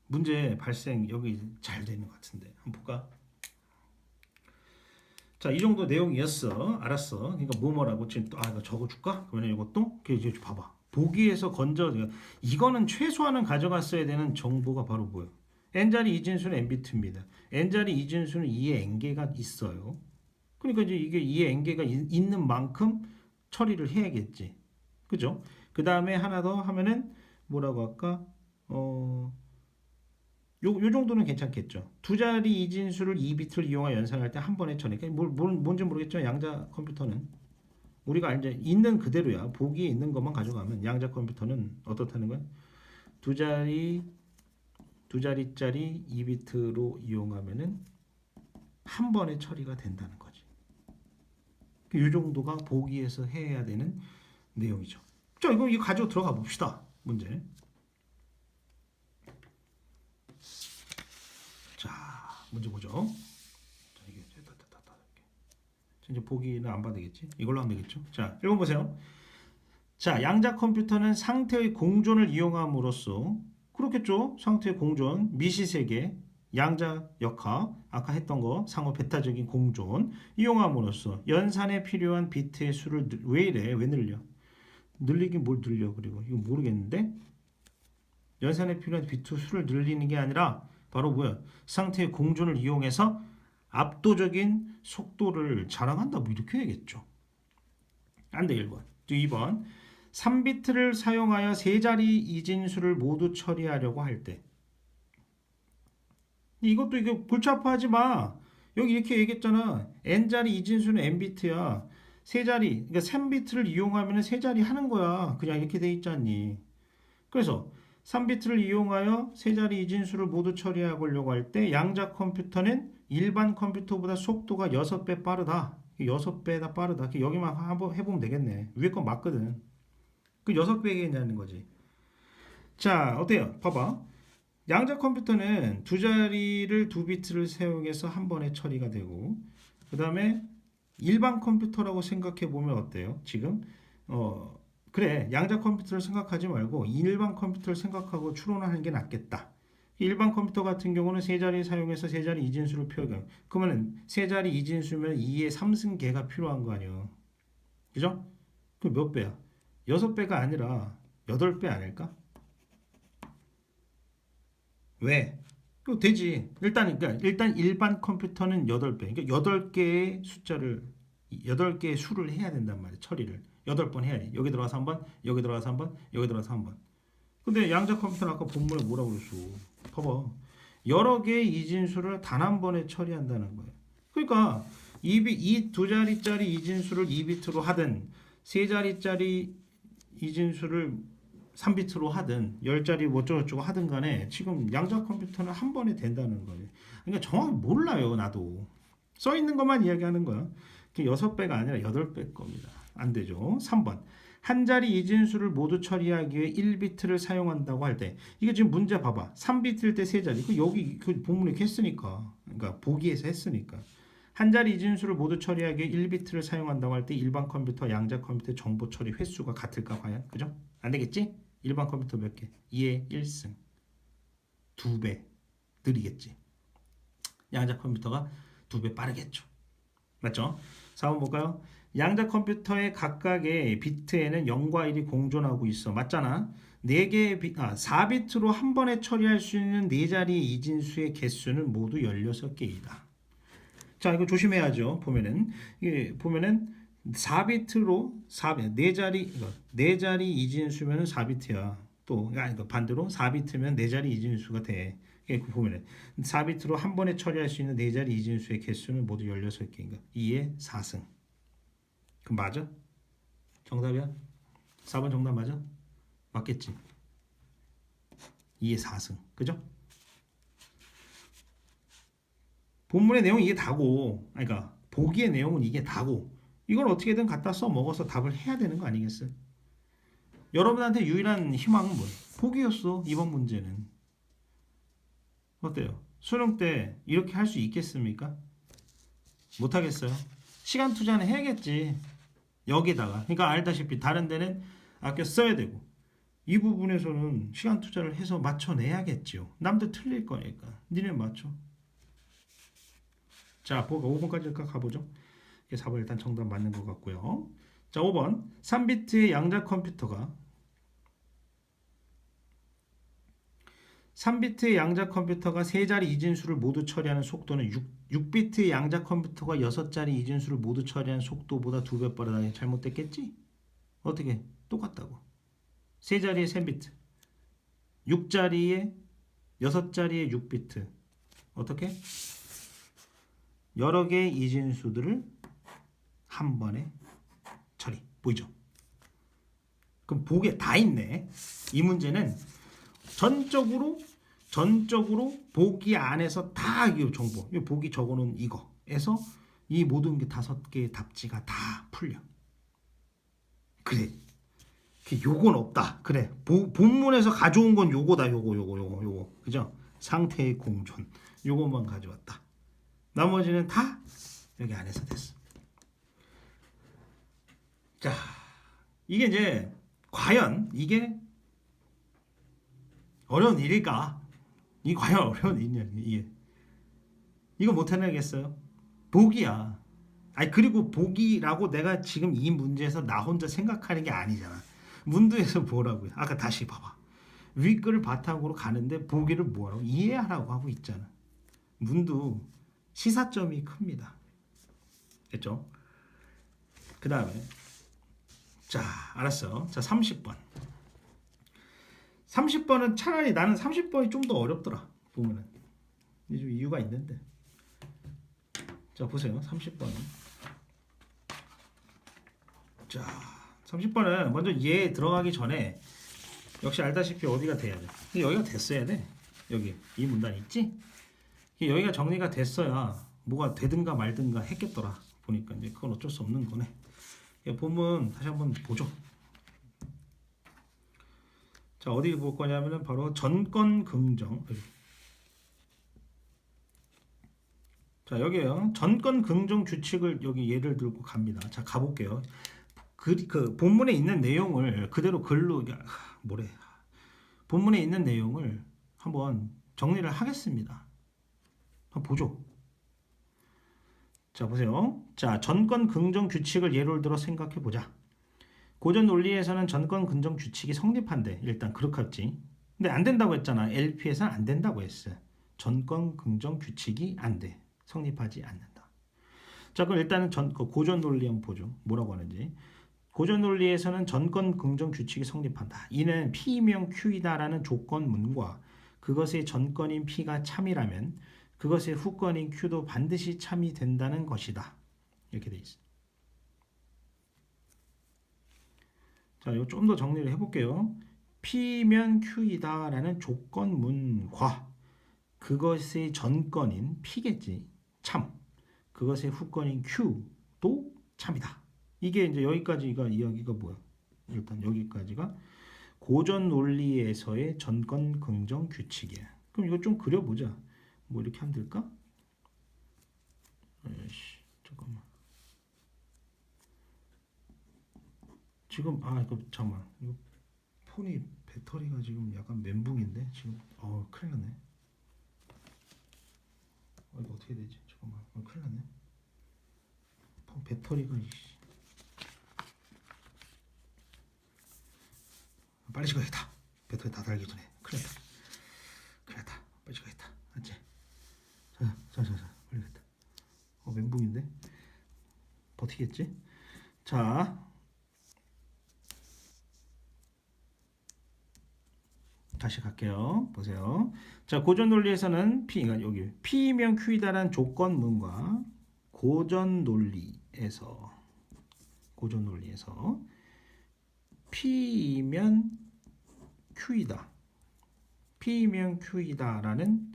문제 발생 여기 잘 되는 것 같은데 한번 볼까? 자, 이 정도 내용이었어. 알았어. 그러니까 뭐라고 지금 또 이거 적어줄까? 그러면 이것도 이제 봐봐. 보기에서 이거는 최소한은 가져갔어야 되는 정보가 바로 뭐예요? n자리 이진수는 n비트입니다. n자리 이진수는 2의 n개가 있어요. 그러니까 이제 이게 2의 n개가 있는 만큼 처리를 해야겠지. 그죠? 그 다음에 하나 더 하면은 뭐라고 할까? 요 정도는 괜찮겠죠. 두 자리 이진수를 2비트를 이용하여 연산할 때 한 번에 처리. 뭔지 모르겠죠. 양자 컴퓨터는 우리가 이제 있는 그대로야. 보기에 있는 것만 가져가면 양자 컴퓨터는 어떻다는 거야? 두 자리 두 자리짜리 2비트로 이용하면은 한 번에 처리가 된다는 거지. 이 정도가 보기에서 해야 되는 내용이죠. 자, 이거 가지고 들어가 봅시다. 문제. 자, 문제 보죠. 자, 이게 이제 보기는 안 봐도 되겠지? 이걸로 하면 되겠죠? 자, 읽어보세요. 자, 양자 컴퓨터는 상태의 공존을 이용함으로써 그렇겠죠? 상태의 공존, 미시세계, 양자 역학, 아까 했던 거 상호 베타적인 공존 이용함으로써 연산에 필요한 비트의 수를 왜 이래? 왜 늘려? 늘리긴 뭘 늘려? 그리고 이거 모르겠는데 연산에 필요한 비트 수를 늘리는 게 아니라 바로 뭐야? 상태의 공존을 이용해서 압도적인 속도를 자랑한다. 뭐 이렇게 해야겠죠. 안 돼. 1번. 2번. 3비트를 사용하여 세 자리 이진수를 모두 처리하려고 할 때. 이것도 이거 골치 아파하지 마. 여기 이렇게 얘기했잖아. n자리 이진수는 n비트야. 세 자리, 그러니까 3비트를 이용하면 세 자리 하는 거야. 그냥 이렇게 돼 있잖니. 그래서 3비트를 이용하여 세 자리 이진수를 모두 처리하려고 할 때 양자 컴퓨터는 일반 컴퓨터보다 속도가 6배 빠르다. 6배다 빠르다. 여기만 한번 해보면 되겠네. 위에 건 맞거든. 그 6배겠냐는 거지. 자, 어때요? 봐봐. 양자 컴퓨터는 두 자리를 2비트를 사용해서 한 번에 처리가 되고, 그 다음에 일반 컴퓨터라고 생각해 보면 어때요? 지금 그래, 양자 컴퓨터를 생각하지 말고 일반 컴퓨터를 생각하고 추론하는 게 낫겠다. 일반 컴퓨터 같은 경우는 세 자리 사용해서 세 자리 이진수를 표현. 그러면 세 자리 이진수면 2의 3승계가 필요한 거 아니에요. 그죠? 그 몇 배야? 6배가 아니라 8배 아닐까? 왜? 그 되지. 그러니까 일단 일반 컴퓨터는 8배. 그러니까 8개의 숫자를 8개의 수를 해야 된단 말이야. 처리를. 8번 해야 돼. 여기 들어가서 한 번, 여기 들어가서 한 번, 여기 들어가서 한 번. 근데 양자 컴퓨터는 아까 본문에 뭐라고 그랬어? 봐봐. 여러 개의 이진수를 단 한 번에 처리한다는 거예요. 그러니까 이 두 자리짜리 이진수를 2비트로 하든 세 자리짜리 이진수를 3비트로 하든 10자리 뭐 어쩌고저쩌고 하든 간에 지금 양자 컴퓨터는 한 번에 된다는 거예요. 그러니까 정확히 몰라요. 나도. 써 있는 것만 이야기하는 거야. 6배가 아니라 8배 겁니다. 안 되죠. 3번. 한 자리 이진수를 모두 처리하기 위해 1비트를 사용한다고 할 때 이거 지금 문제 봐봐. 3비트일 때 세 자리. 그 여기 그 본문에 했으니까. 그러니까 보기에서 했으니까. 한 자리 이진수를 모두 처리하기 위해 1비트를 사용한다고 할 때 일반 컴퓨터, 양자 컴퓨터 정보 처리 횟수가 같을까 과연? 그죠? 안 되겠지? 일반 컴퓨터 몇 개? 2의 1승. 2배 느리겠지. 양자 컴퓨터가 2배 빠르겠죠. 맞죠? 4번 볼까요? 양자 컴퓨터의 각각의 비트에는 0과 1이 공존하고 있어. 맞잖아. 4비트로 한 번에 처리할 수 있는 4자리의 이진수의 개수는 모두 16개이다. 자, 이거 조심해야죠. 이게 보면은 4비트로 4자리 이진수면은 4비트야. 또 이거 반대로 4비트면 4자리 이진수가 돼. 보면은 4비트로 한 번에 처리할 수 있는 4자리 이진수의 개수는 모두 16개인가? 2의 4승. 그럼 맞아? 정답이야? 4번 정답 맞아? 맞겠지? 2의 4승. 그죠? 본문의 내용이 이게 다고, 그러니까 보기의 내용은 이게 다고, 이걸 어떻게든 갖다 써먹어서 답을 해야 되는 거 아니겠어요? 여러분한테 유일한 희망은 뭐예요? 보기였어. 이번 문제는. 어때요? 수능 때 이렇게 할 수 있겠습니까? 못하겠어요. 시간 투자는 해야겠지. 여기다가. 그러니까 알다시피 다른 데는 아껴 써야 되고 이 부분에서는 시간 투자를 해서 맞춰내야겠지요. 남들 틀릴 거니까. 니네 맞춰. 자, 5번까지 가보죠. 4번 일단 정답 맞는 것 같고요. 자, 5번. 3비트의 양자 컴퓨터가 3비트의 양자 컴퓨터가 3자리 이진수를 모두 처리하는 속도는 6비트의 양자 컴퓨터가 6자리 이진수를 모두 처리하는 속도보다 2배 빠르다. 잘못됐겠지? 어떻게? 똑같다고. 3자리에 3비트. 6자리에 6자리에 6비트. 어떻게? 여러 개의 이진수들을 한 번에 처리. 보이죠? 그럼 보기에 다 있네. 이 문제는 전적으로 전적으로 보기 안에서 다 이 정보, 이 보기 적어놓은 이거에서 이 모든 게 5개의 답지가 다 풀려. 그래. 요건 없다. 그래. 본문에서 가져온 건 요거다. 요거. 그죠? 상태의 공존. 요것만 가져왔다. 나머지는 다 여기 안에서 됐어. 자, 이게 이제 과연 이게 어려운 일일까? 이 과연 어려운 일이냐? 이게 이거 못 해내겠어요? 보기야. 아니 그리고 보기라고 내가 지금 이 문제에서 나 혼자 생각하는 게 아니잖아. 문도에서 뭐라고요? 아까 다시 봐봐. 윗글을 바탕으로 가는데 보기를 뭐라고? 이해하라고 하고 있잖아. 문도 시사점이 큽니다. 됐죠? 그 다음에 자 알았어. 자 30번. 30번은 차라리 나는 30번이 좀 더 어렵더라. 보면은 좀 이유가 있는데. 자 보세요. 30번은 자 30번은 먼저 얘 들어가기 전에 역시 알다시피 어디가 돼야 돼. 여기가 됐어야 돼. 여기 이 문단 있지? 여기가 정리가 됐어야 뭐가 되든가 말든가 했겠더라. 보니까 이제 그건 어쩔 수 없는 거네. 본문 다시 한번 보죠. 자 어디 볼 거냐면은 바로 전권 긍정. 자 여기에요. 전권 긍정 규칙을 여기 예를 들고 갑니다. 자 가볼게요. 그 본문에 있는 내용을 그대로 글로 본문에 있는 내용을 한번 정리를 하겠습니다. 한번 보죠. 자 보세요. 자 전권 긍정 규칙을 예를 들어 생각해 보자. 고전 논리에서는 전권 긍정 규칙이 성립한대. 일단 그렇겠지. 근데 안 된다고 했잖아. LP에서는 안 된다고 했어. 전권 긍정 규칙이 안 돼. 성립하지 않는다. 자 그럼 일단은 고전 논리 한번 보죠. 뭐라고 하는지. 고전 논리에서는 전권 긍정 규칙이 성립한다. 이는 P이면 Q이다라는 조건문과 그것의 전권인 P가 참이라면 그것의 후권인 Q도 반드시 참이 된다는 것이다. 이렇게 돼 있어. 자, 이거 좀 더 정리를 해볼게요. P면 Q이다라는 조건문과 그것의 전권인 P겠지. 참. 그것의 후권인 Q도 참이다. 이게 이제 여기까지가 이야기가 뭐야? 일단 여기까지가 고전 논리에서의 전권 긍정 규칙이야. 그럼 이거 좀 그려보자. 뭐 이렇게 하면 될까? 잠깐만. 지금 이거 잠깐만. 이거 폰이 배터리가 지금 약간 멘붕인데 지금 큰일 났네. 이거 어떻게 되지? 잠깐만. 큰일 났네. 폰 배터리가 빨리 찍어야겠다. 배터리 다 달기 전에. 큰일 났다. 빨리 찍어야겠다. 알지? 자, 빨리 됐다. 멘붕인데? 버티겠지? 자, 다시 갈게요. 보세요. 자, 고전 논리에서는 그러니까 여기 P이면 Q이다라는 조건문과 고전 논리에서 P이면 Q이다라는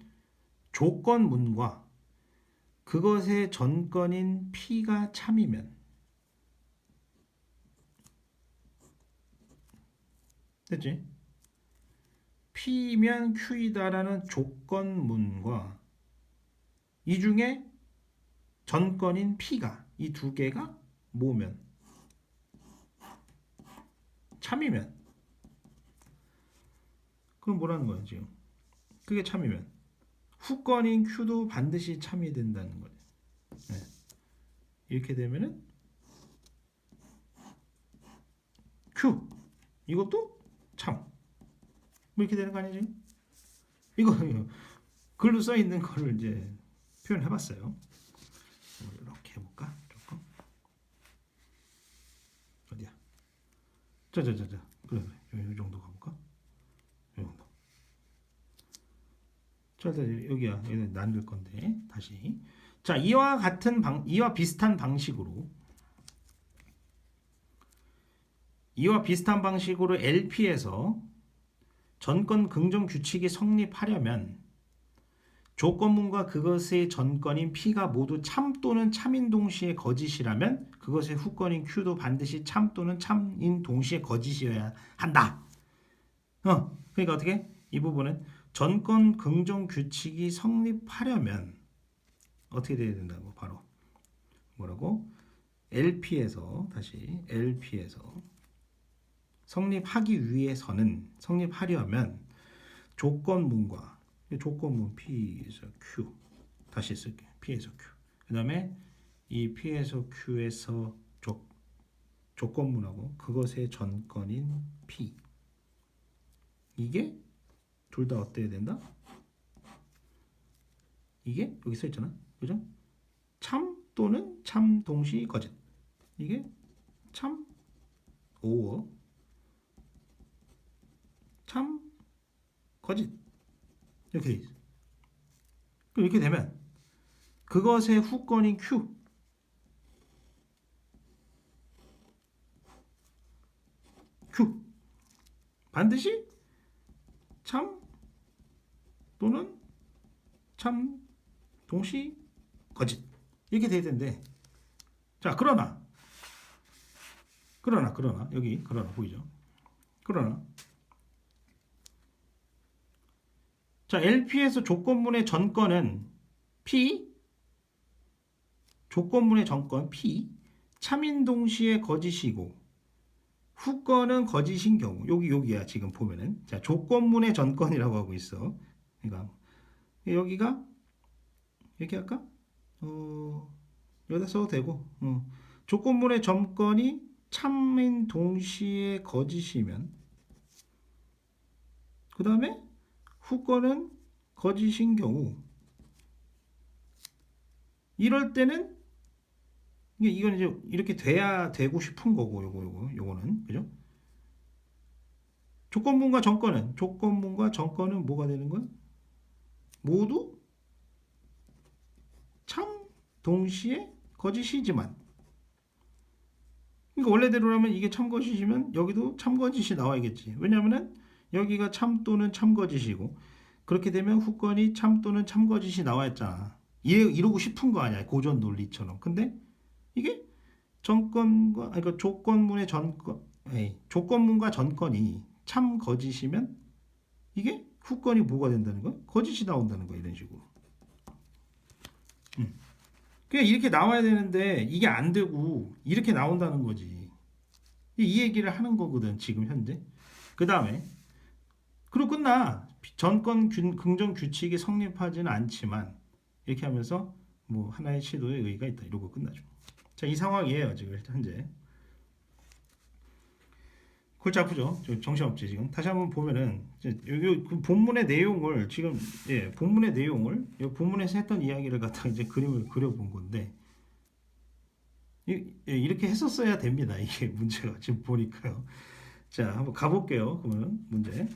조건문과 그것의 전권인 P가 참이면 됐지? P면 Q이다라는 조건문과 이 중에 전권인 P가 이 두 개가 뭐면 참이면 그럼 뭐라는 거야 지금? 그게 참이면 후권인 Q도 반드시 참이 된다는 거예요. 네. 이렇게 되면은 Q 이것도 참 이렇게 되는 거 아니지? 이거 글로 써 있는 거를 이제 표현해봤어요. 이렇게 해볼까? 조금 어디야? 자 그래 이 정도 가볼까? 이 정도. 자 여기야 여기 나눌 건데 다시 자 이와 비슷한 방식으로 LP에서 전권 긍정 규칙이 성립하려면 조건문과 그것의 전권인 P가 모두 참 또는 참인 동시에 거짓이라면 그것의 후권인 Q도 반드시 참 또는 참인 동시에 거짓이어야 한다. 그러니까 어떻게? 이 부분은 전권 긍정 규칙이 성립하려면 어떻게 돼야 된다고? 바로 뭐라고? LP에서 다시 LP에서 성립하기 위해서는 성립하려면 조건문과 조건문 P에서 Q 다시 쓸게요. P에서 Q. 그 다음에 이 P에서 Q에서 조건문하고 그것의 전건인 P 이게 둘 다 어때야 된다? 이게 여기 써 있잖아. 그죠? 참 또는 참 동시 거짓. 이게 참 오어 참 거짓. 이렇게 돼 있어. 이렇게 되면 그것의 후권인 Q 반드시 참 또는 참 동시 거짓 이렇게 돼야 되는데 자 그러나 여기 그러나 보이죠? 그러나 자 LP에서 조건문의 전권은 P 조건문의 전권 P 참인 동시에 거짓이고 후권은 거짓인 경우 여기야 지금 보면은 자 조건문의 전권이라고 하고 있어. 그러니까 여기가 이렇게 할까? 여기다 써도 되고 조건문의 전권이 참인 동시에 거짓이면 그 다음에 후권은 거짓인 경우 이럴 때는 이건 이제 이렇게 돼야 되고 싶은 거고 요거는 그죠? 조건문과 정권은 뭐가 되는 거야? 모두 참 동시에 거짓이지만 그러니까 원래대로라면 이게 참거짓이면 여기도 참거짓이 나와야겠지. 왜냐하면 여기가 참 또는 참거짓이고 그렇게 되면 후권이 참 또는 참거짓이 나와있잖아. 이러고 싶은 거 아니야 고전 논리처럼. 근데 이게 전권과 그러니까 조건문과 전권이 참 거짓이면 이게 후권이 뭐가 된다는 거야? 거짓이 나온다는 거야 이런 식으로. 그냥 이렇게 나와야 되는데 이게 안 되고 이렇게 나온다는 거지. 이 얘기를 하는 거거든 지금 현재. 그 다음에 그리고 끝나. 전권 긍정 규칙이 성립하지는 않지만 이렇게 하면서 뭐 하나의 시도에 의의가 있다 이러고 끝나죠. 자, 이 상황이에요 지금 현재. 골치 아프죠? 정신없지 지금. 다시 한번 보면은 여기 그 본문의 내용을 지금 본문의 내용을 본문에서 했던 이야기를 갖다 이제 그림을 그려본 건데 이렇게 했었어야 됩니다. 이게 문제가 지금 보니까요. 자, 한번 가볼게요. 그러면 문제.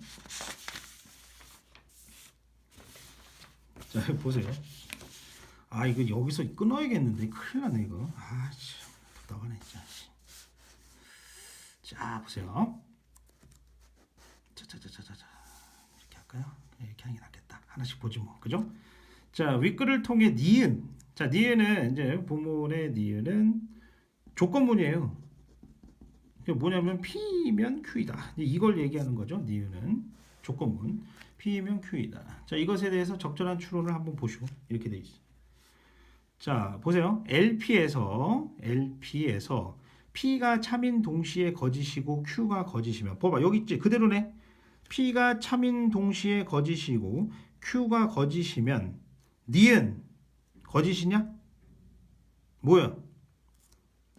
자, 보세요. 아, 이거 여기서 끊어야겠는데 큰일 나네 이거. 아, 참 답답하네 진짜. 자, 보세요. 자자자자자 이렇게 할까요? 이렇게 하는 게 낫겠다. 하나씩 보지 뭐, 그죠? 자, 윗글을 통해 니은. 자, 니은은 이제 본문의 니은은 조건문이에요. 뭐냐면 P면 Q이다. 이걸 얘기하는 거죠. 니은은 조건문. P면 Q이다. 자, 이것에 대해서 적절한 추론을 한번 보시고 이렇게 돼 있어. 자, 보세요. LP에서 P가 참인 동시에 거짓이고 Q가 거짓이면 봐봐 여기 있지 그대로네. P가 참인 동시에 거짓이고 Q가 거짓이면 니은 거짓이냐? 뭐야?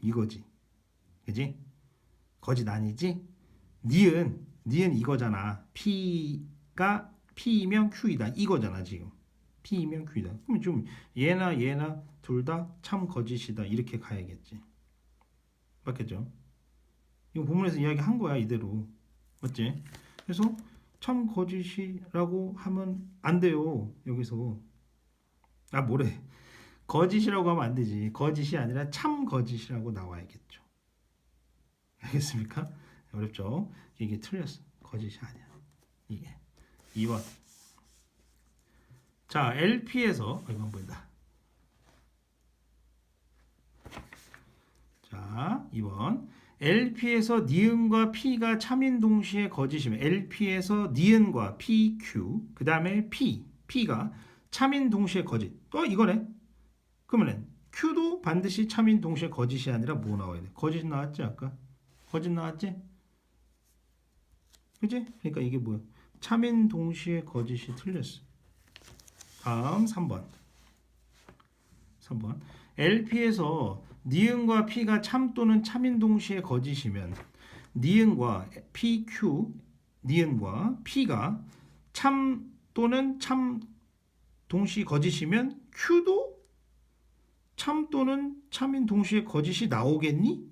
이거지. 그지? 거짓 아니지? 니은 이거잖아. P면 Q이다. 이거잖아 지금. P면 Q이다. 그럼 좀 얘나 둘 다 참 거짓이다. 이렇게 가야겠지. 맞겠죠? 이거 본문에서 이야기한 거야 이대로. 맞지? 그래서 참 거짓이라고 하면 안 돼요. 여기서 뭐래? 거짓이라고 하면 안 되지. 거짓이 아니라 참 거짓이라고 나와야겠죠. 알겠습니까? 어렵죠? 이게 틀렸어. 거짓이 아니야. 이게 2번. 자, LP에서 이거 안 보인다. 자, 2번. LP에서 니은과 P가 참인 동시에 거짓이면 LP에서 니은과 PQ 그 다음에 P가 참인 동시에 거짓. 또 이거네. 그러면 Q도 반드시 참인 동시에 거짓이 아니라 뭐 나와야 돼? 거짓 나왔지 아까? 거짓 나왔지? 그지? 그러니까 이게 뭐야? 참인 동시에 거짓이 틀렸어. 다음 3번. LP에서 니은과 P가 참 또는 참인 동시에 거짓이면 니은과 PQ, 니은과 P가 참 또는 참 동시 거짓이면 Q도 참 또는 참인 동시에 거짓이 나오겠니?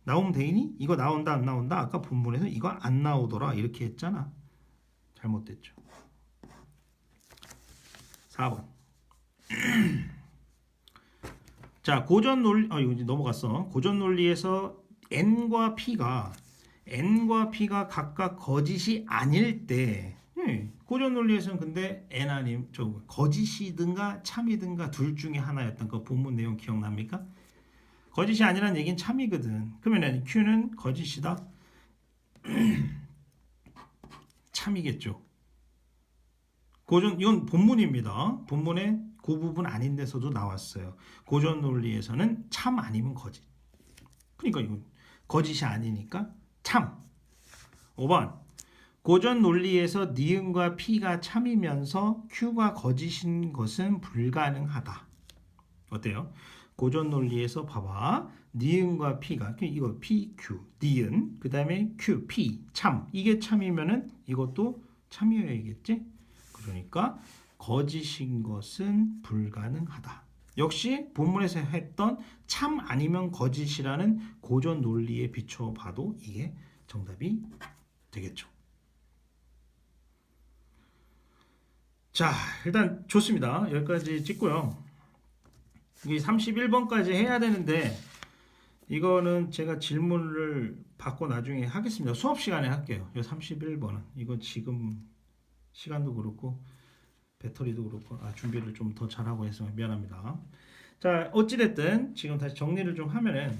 나오면 되니? 이거 나온다 안 나온다? 아까 본문에서 이거 안 나오더라 이렇게 했잖아. 잘못됐죠. 4번. 자, 고전 논리, 이거 이제 넘어갔어. 고전 논리에서 N과 P가 각각 거짓이 아닐 때, 고전 논리에서는 근데 N 아님, 거짓이든가 참이든가 둘 중에 하나였던 그 본문 내용 기억납니까? 거짓이 아니란 얘기는 참이거든. 그러면 Q는 거짓이다? 참이겠죠. 이건 본문입니다. 본문에 그 부분 아닌 데서도 나왔어요. 고전 논리에서는 참 아니면 거짓. 그러니까 이건 거짓이 아니니까 참. 5번. 고전 논리에서 니은과 P가 참이면서 Q가 거짓인 것은 불가능하다. 어때요? 고전 논리에서 봐봐. 니은과 P가 이거 PQ, 니은, 그 다음에 Q, P, 참. 이게 참이면은 이것도 참이어야겠지? 그러니까 거짓인 것은 불가능하다. 역시 본문에서 했던 참 아니면 거짓이라는 고전 논리에 비춰 봐도 이게 정답이 되겠죠. 자, 일단 좋습니다. 여기까지 찍고요. 이게 31번까지 해야 되는데 이거는 제가 질문을 받고 나중에 하겠습니다. 수업 시간에 할게요. 이 31번은. 이거 지금 시간도 그렇고 배터리도 그렇고 준비를 좀 더 잘하고 해서 미안합니다. 자, 어찌됐든 지금 다시 정리를 좀 하면은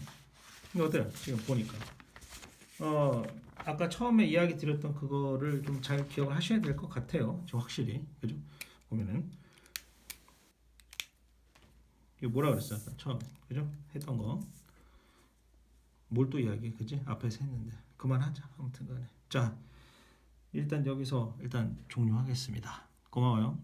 이거 어때요? 지금 보니까 아까 처음에 이야기 드렸던 그거를 좀 잘 기억을 하셔야 될 것 같아요. 저 확실히 그죠? 보면은 이거 뭐라 그랬어? 아까 처음 그죠? 했던 거 몰두 이야기 그지? 앞에서 했는데 그만하자. 아무튼간에 자 일단 여기서 일단 종료하겠습니다. 고마워요.